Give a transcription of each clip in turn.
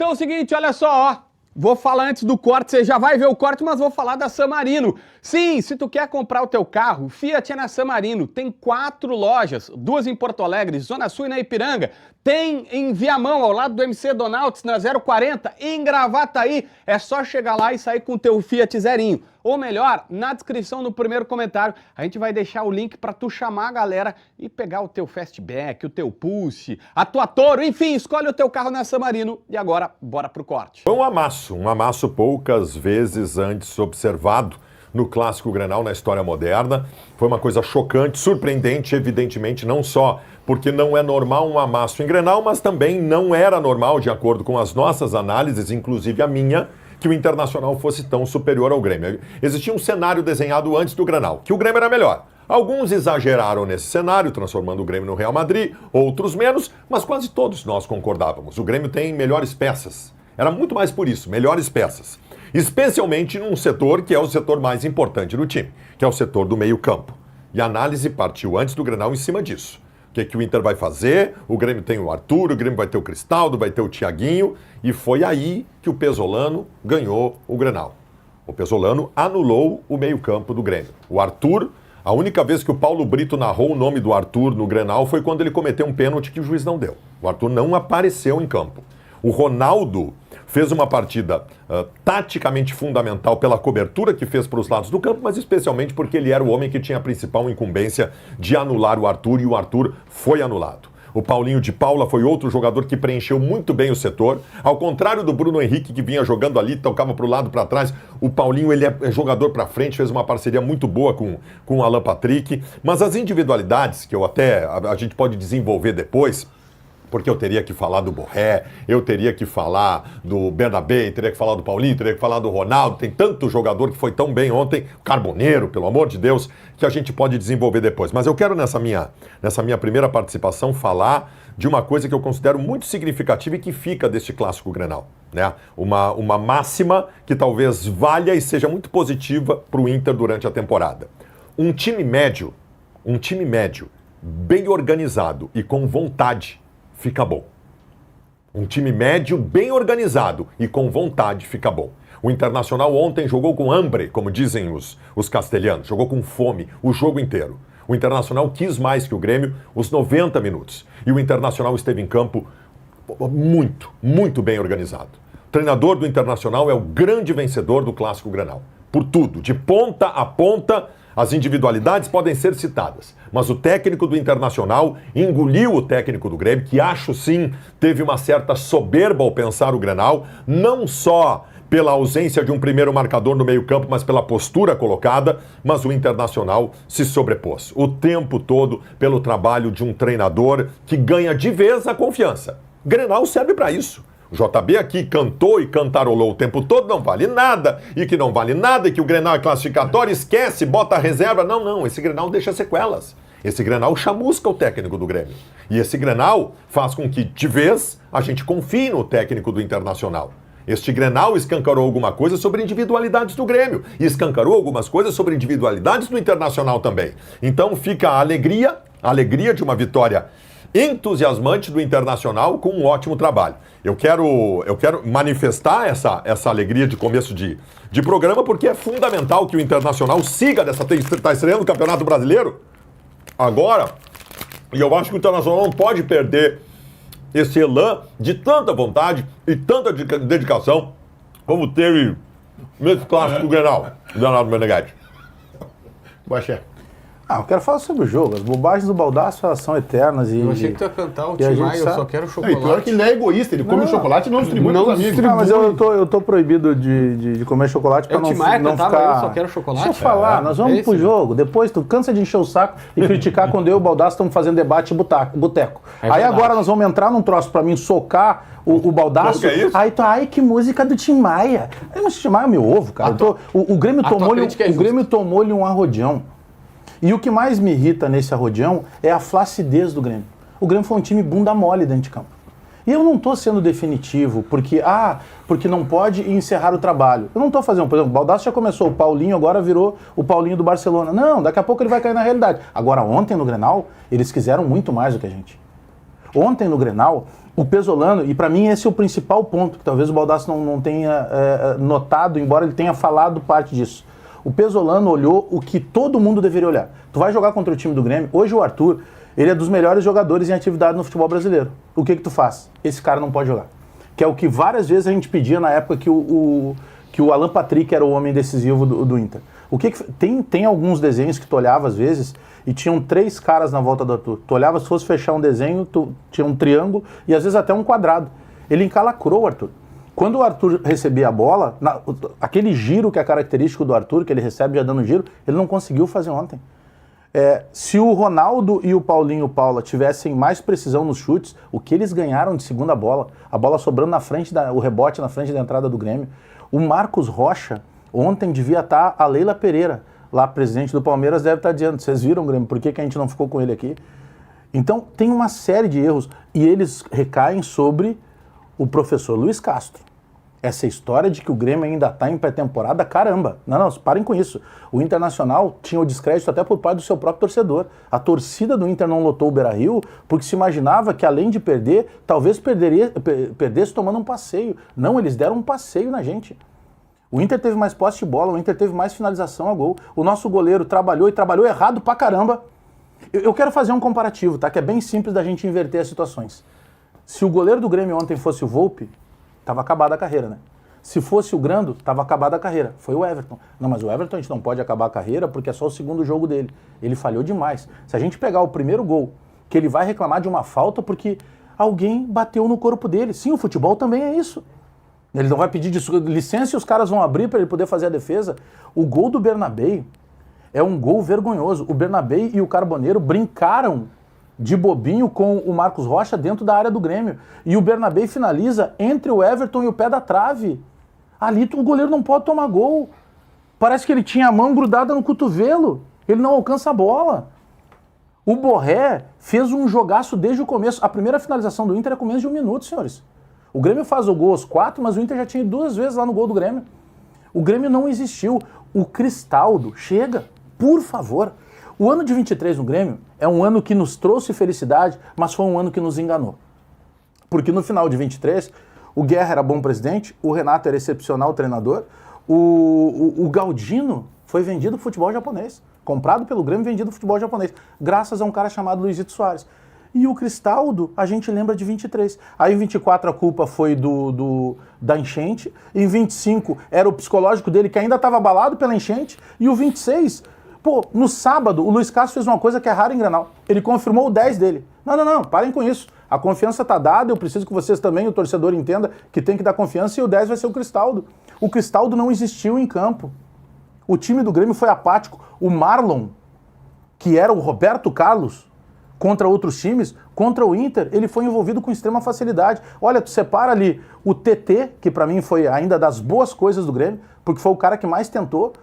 Então é o seguinte, olha só, ó. Vou falar antes do corte, você já vai ver o corte, mas vou falar da San Marino. Sim, se tu quer comprar o teu carro, Fiat é na San Marino. Tem 4 lojas, 2 em Porto Alegre, Zona Sul e na Ipiranga. Tem em Viamão, ao lado do MC Donalds, na 040, em Gravataí. É só chegar lá e sair com o teu Fiat zerinho. Ou melhor, na descrição no primeiro comentário, a gente vai deixar o link para tu chamar a galera e pegar o teu Fastback, o teu Pulse, a tua Toro, enfim, escolhe o teu carro na San Marino. E agora, bora pro corte. Foi um amasso poucas vezes antes observado no Clássico Grenal na história moderna. Foi uma coisa chocante, surpreendente, evidentemente, não só porque não é normal um amasso em Grenal, mas também não era normal, de acordo com as nossas análises, inclusive a minha, que o Internacional fosse tão superior ao Grêmio. Existia um cenário desenhado antes do Grenal, que o Grêmio era melhor. Alguns exageraram nesse cenário, transformando o Grêmio no Real Madrid, outros menos, mas quase todos nós concordávamos. O Grêmio tem melhores peças. Era muito mais por isso, melhores peças. Especialmente num setor que é o setor mais importante do time, que é o setor do meio-campo. E a análise partiu antes do Grenal em cima disso. O que o Inter vai fazer? O Grêmio tem o Arthur, o Grêmio vai ter o Cristaldo, vai ter o Thiaguinho, e foi aí que o Pesolano ganhou o Grenal. O Pesolano anulou o meio-campo do Grêmio. O Arthur, a única vez que o Paulo Brito narrou o nome do Arthur no Grenal foi quando ele cometeu um pênalti que o juiz não deu. O Arthur não apareceu em campo. O Ronaldo fez uma partida taticamente fundamental pela cobertura que fez para os lados do campo, mas especialmente porque ele era o homem que tinha a principal incumbência de anular o Arthur, e o Arthur foi anulado. O Paulinho de Paula foi outro jogador que preencheu muito bem o setor. Ao contrário do Bruno Henrique, que vinha jogando ali, tocava para o lado, para trás, o Paulinho ele é jogador para frente, fez uma parceria muito boa com o Alan Patrick. Mas as individualidades, que a gente pode desenvolver depois, porque eu teria que falar do Borré, eu teria que falar do Bernabé, teria que falar do Paulinho, teria que falar do Ronaldo. Tem tanto jogador que foi tão bem ontem, Carboneiro, pelo amor de Deus, que a gente pode desenvolver depois. Mas eu quero, nessa minha primeira participação, falar de uma coisa que eu considero muito significativa e que fica deste Clássico Grenal, né? Uma máxima que talvez valha e seja muito positiva para o Inter durante a temporada. Um time médio, bem organizado e com vontade, fica bom. Um time médio, bem organizado e com vontade, fica bom. O Internacional ontem jogou com hambre, como dizem os castelhanos, jogou com fome o jogo inteiro. O Internacional quis mais que o Grêmio os 90 minutos. E o Internacional esteve em campo muito bem organizado. O treinador do Internacional é o grande vencedor do Clássico Grenal. Por tudo, de ponta a ponta. As individualidades podem ser citadas, mas o técnico do Internacional engoliu o técnico do Grêmio, que acho sim teve uma certa soberba ao pensar o Grenal, não só pela ausência de um primeiro marcador no meio-campo, mas pela postura colocada, mas o Internacional se sobrepôs o tempo todo pelo trabalho de um treinador que ganha de vez a confiança. Grenal serve para isso. O JB aqui cantou e cantarolou o tempo todo, não vale nada, e que não vale nada, e que o Grenal é classificatório, esquece, bota a reserva. Não, esse Grenal deixa sequelas. Esse Grenal chamusca o técnico do Grêmio. E esse Grenal faz com que, de vez, a gente confie no técnico do Internacional. Este Grenal escancarou alguma coisa sobre individualidades do Grêmio, e escancarou algumas coisas sobre individualidades do Internacional também. Então fica a alegria de uma vitória entusiasmante do Internacional com um ótimo trabalho. Eu quero manifestar essa alegria de começo de programa, porque é fundamental que o Internacional siga está estreando o Campeonato Brasileiro agora, e eu acho que o Internacional não pode perder esse elan de tanta vontade e tanta dedicação como teve nesse Clássico Grenal, Leonardo Meneghetti. Baixa. Eu quero falar sobre o jogo. As bobagens do Baldasso, elas são eternas. Eu achei que tu ia cantar o Tim Maia, eu só quero chocolate. E pior que ele é egoísta, ele come o chocolate e não distribui para os amigos. Mas eu tô proibido de comer chocolate para não ficar... Eu só quero chocolate. Deixa eu falar, nós vamos pro jogo. Depois tu cansa de encher o saco e criticar quando eu e o Baldasso estamos fazendo debate boteco. Aí agora nós vamos entrar num troço para mim socar o Baldasso. Que é isso? Aí tu, que música do Tim Maia. Mas Tim Maia é meu ovo, cara. O Grêmio tomou-lhe um arrodeão. E o que mais me irrita nesse arrodeão é a flacidez do Grêmio. O Grêmio foi um time bunda mole dentro de campo. E eu não estou sendo definitivo, porque não pode encerrar o trabalho. Eu não estou fazendo, por exemplo, o Baldasso já começou, o Paulinho agora virou o Paulinho do Barcelona. Não, daqui a pouco ele vai cair na realidade. Agora, ontem no Grenal, eles quiseram muito mais do que a gente. Ontem no Grenal, O Pesolano, e para mim esse é o principal ponto, que talvez o Baldasso não tenha notado, embora ele tenha falado parte disso. O Pesolano olhou o que todo mundo deveria olhar. Tu vai jogar contra o time do Grêmio, hoje o Arthur, ele é dos melhores jogadores em atividade no futebol brasileiro. O que tu faz? Esse cara não pode jogar. Que é o que várias vezes a gente pedia na época que o Alan Patrick era o homem decisivo do Inter. Tem alguns desenhos que tu olhava às vezes e tinham 3 caras na volta do Arthur. Tu olhava, se fosse fechar um desenho, tinha um triângulo e às vezes até um quadrado. Ele encalacrou o Arthur. Quando o Arthur recebia a bola, aquele giro que é característico do Arthur, que ele recebe já dando giro, ele não conseguiu fazer ontem. Se o Ronaldo e o Paulinho Paula tivessem mais precisão nos chutes, o que eles ganharam de segunda bola, a bola sobrando na frente, o rebote na frente da entrada do Grêmio. O Marcos Rocha, ontem devia estar a Leila Pereira, lá presidente do Palmeiras, deve estar dizendo, vocês viram, Grêmio, por que a gente não ficou com ele aqui? Então tem uma série de erros e eles recaem sobre o professor Luiz Castro. Essa história de que o Grêmio ainda está em pré-temporada, caramba. Não, parem com isso. O Internacional tinha o descrédito até por parte do seu próprio torcedor. A torcida do Inter não lotou o Beira-Rio porque se imaginava que além de perder, talvez perdesse tomando um passeio. Não, eles deram um passeio na gente. O Inter teve mais posse de bola, o Inter teve mais finalização a gol. O nosso goleiro trabalhou e trabalhou errado pra caramba. Eu quero fazer um comparativo, tá? Que é bem simples da gente inverter as situações. Se o goleiro do Grêmio ontem fosse o Volpi, tava acabada a carreira, né? Se fosse o Grando, tava acabada a carreira. Foi o Everton. Não, mas o Everton a gente não pode acabar a carreira porque é só o segundo jogo dele. Ele falhou demais. Se a gente pegar o primeiro gol, que ele vai reclamar de uma falta porque alguém bateu no corpo dele. Sim, o futebol também é isso. Ele não vai pedir licença e os caras vão abrir para ele poder fazer a defesa. O gol do Bernabéu é um gol vergonhoso. O Bernabéu e o Carboneiro brincaram de bobinho com o Marcos Rocha dentro da área do Grêmio. E o Bernabéu finaliza entre o Everton e o pé da trave. Ali o goleiro não pode tomar gol. Parece que ele tinha a mão grudada no cotovelo. Ele não alcança a bola. O Borré fez um jogaço desde o começo. A primeira finalização do Inter é com menos de 1 minuto, senhores. O Grêmio faz o gol aos 4, mas o Inter já tinha ido 2 vezes lá no gol do Grêmio. O Grêmio não existiu. O Cristaldo, chega, por favor. O ano de 23 no Grêmio é um ano que nos trouxe felicidade, mas foi um ano que nos enganou. Porque no final de 23, o Guerra era bom presidente, o Renato era excepcional treinador, o Galdino foi vendido pro futebol japonês. Comprado pelo Grêmio e vendido pro futebol japonês. Graças a um cara chamado Luizito Soares. E o Cristaldo, a gente lembra de 23. Aí em 24 a culpa foi da enchente. Em 25 era o psicológico dele que ainda estava abalado pela enchente. E o 26, no sábado, o Luiz Castro fez uma coisa que é rara em Grenal. Ele confirmou o 10 dele. Não, parem com isso. A confiança está dada, eu preciso que vocês também, o torcedor, entenda que tem que dar confiança e o 10 vai ser o Cristaldo. O Cristaldo não existiu em campo. O time do Grêmio foi apático. O Marlon, que era o Roberto Carlos, contra outros times, contra o Inter, ele foi envolvido com extrema facilidade. Olha, tu separa ali o TT, que pra mim foi ainda das boas coisas do Grêmio, porque foi o cara que mais tentou.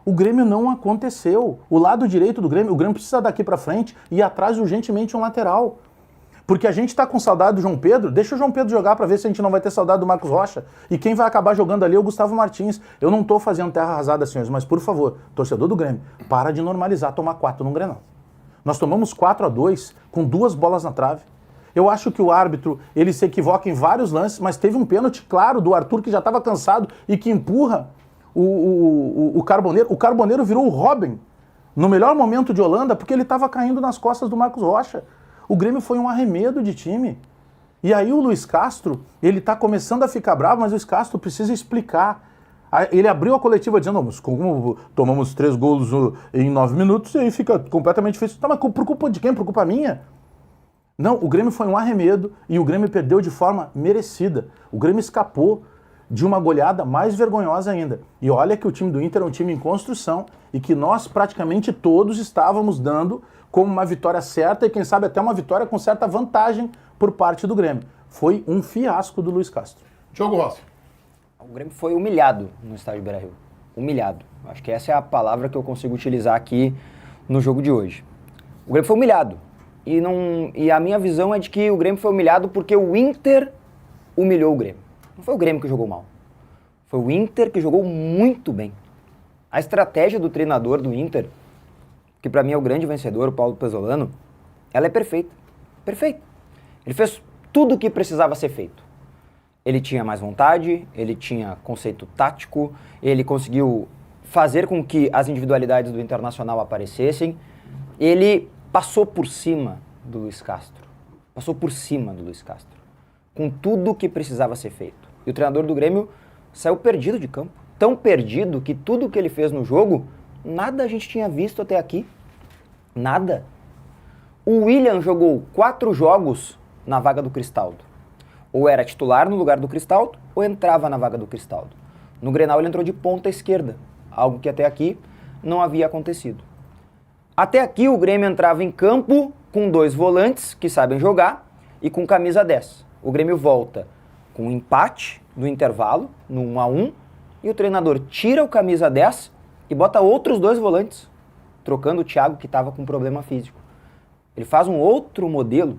O Grêmio não aconteceu. O lado direito do Grêmio, o Grêmio precisa daqui pra frente e ir atrás urgentemente um lateral. Porque a gente tá com saudade do João Pedro, deixa o João Pedro jogar pra ver se a gente não vai ter saudade do Marcos Rocha. E quem vai acabar jogando ali é o Gustavo Martins. Eu não tô fazendo terra arrasada, senhores, mas por favor, torcedor do Grêmio, para de normalizar tomar 4 num Grenal. Nós tomamos 4-2 com 2 bolas na trave. Eu acho que o árbitro, ele se equivoca em vários lances, mas teve um pênalti claro do Arthur que já estava cansado e que empurra o Carboneiro. O Carboneiro virou o Robin no melhor momento de Holanda porque ele estava caindo nas costas do Marcos Rocha. O Grêmio foi um arremedo de time. E aí o Luiz Castro, ele está começando a ficar bravo, mas o Luiz Castro precisa explicar. Ele abriu a coletiva dizendo, como tomamos 3 gols em 9 minutos, e aí fica completamente difícil. Tá, mas por culpa de quem? Por culpa minha? Não, o Grêmio foi um arremedo e o Grêmio perdeu de forma merecida. O Grêmio escapou de uma goleada mais vergonhosa ainda. E olha que o time do Inter é um time em construção e que nós praticamente todos estávamos dando como uma vitória certa e quem sabe até uma vitória com certa vantagem por parte do Grêmio. Foi um fiasco do Luiz Castro. Diogo Rossi. O Grêmio foi humilhado no estádio Beira-Rio. Humilhado. Acho que essa é a palavra que eu consigo utilizar aqui no jogo de hoje. O Grêmio foi humilhado. E a minha visão é de que o Grêmio foi humilhado porque o Inter humilhou o Grêmio. Não foi o Grêmio que jogou mal. Foi o Inter que jogou muito bem. A estratégia do treinador do Inter, que para mim é o grande vencedor, o Paulo Pesolano, ela é perfeita. Perfeita. Ele fez tudo o que precisava ser feito. Ele tinha mais vontade, ele tinha conceito tático, ele conseguiu fazer com que as individualidades do Internacional aparecessem. Ele passou por cima do Luiz Castro. Passou por cima do Luiz Castro. Com tudo o que precisava ser feito. E o treinador do Grêmio saiu perdido de campo. Tão perdido que tudo o que ele fez no jogo, nada a gente tinha visto até aqui. Nada. O William jogou 4 jogos na vaga do Cristaldo. Ou era titular no lugar do Cristaldo, ou entrava na vaga do Cristaldo. No Grenal ele entrou de ponta esquerda, algo que até aqui não havia acontecido. Até aqui o Grêmio entrava em campo com 2 volantes que sabem jogar e com camisa 10. O Grêmio volta com um empate no intervalo, no 1-1, e o treinador tira o camisa 10 e bota outros 2 volantes, trocando o Thiago, que estava com problema físico. Ele faz um outro modelo,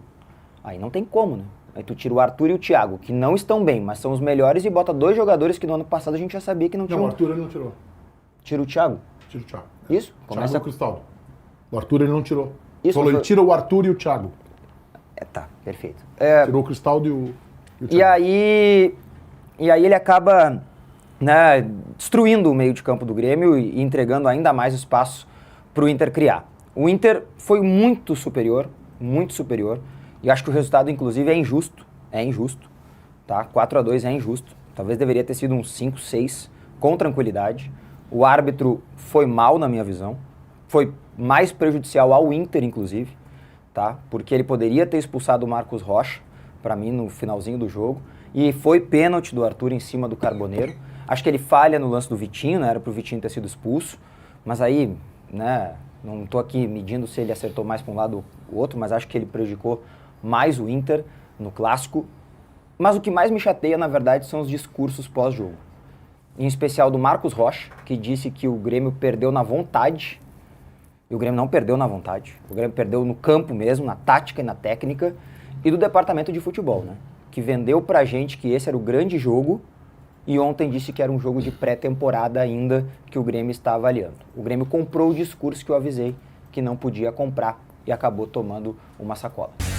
aí não tem como, né? Aí tu tira o Arthur e o Thiago, que não estão bem, mas são os melhores, e bota 2 jogadores que no ano passado a gente já sabia que não tinham. Não, o Arthur ele não tirou. Tira o Thiago? Tira o Thiago. Isso? Começa o Cristaldo. O Arthur ele não tirou. Isso, Falou, ele tira o Arthur e o Thiago. Tá, perfeito. Tirou o Cristaldo e o Thiago. E aí ele acaba, né, destruindo o meio de campo do Grêmio e entregando ainda mais espaço para o Inter criar. O Inter foi muito superior, e acho que o resultado, inclusive, é injusto, tá? 4-2 é injusto, talvez deveria ter sido um 5-6, com tranquilidade. O árbitro foi mal, na minha visão, foi mais prejudicial ao Inter, inclusive, tá? Porque ele poderia ter expulsado o Marcos Rocha, para mim, no finalzinho do jogo, e foi pênalti do Arthur em cima do Carboneiro. Acho que ele falha no lance do Vitinho, né? Era pro Vitinho ter sido expulso, mas aí, né, não tô aqui medindo se ele acertou mais para um lado ou o outro, mas acho que ele prejudicou mais o Inter no clássico. Mas o que mais me chateia, na verdade, são os discursos pós-jogo. Em especial do Marcos Rocha, que disse que o Grêmio perdeu na vontade. E o Grêmio não perdeu na vontade. O Grêmio perdeu no campo mesmo, na tática e na técnica. E do departamento de futebol, né? Que vendeu pra gente que esse era o grande jogo. E ontem disse que era um jogo de pré-temporada ainda, que o Grêmio está avaliando. O Grêmio comprou o discurso que eu avisei que não podia comprar e acabou tomando uma sacola.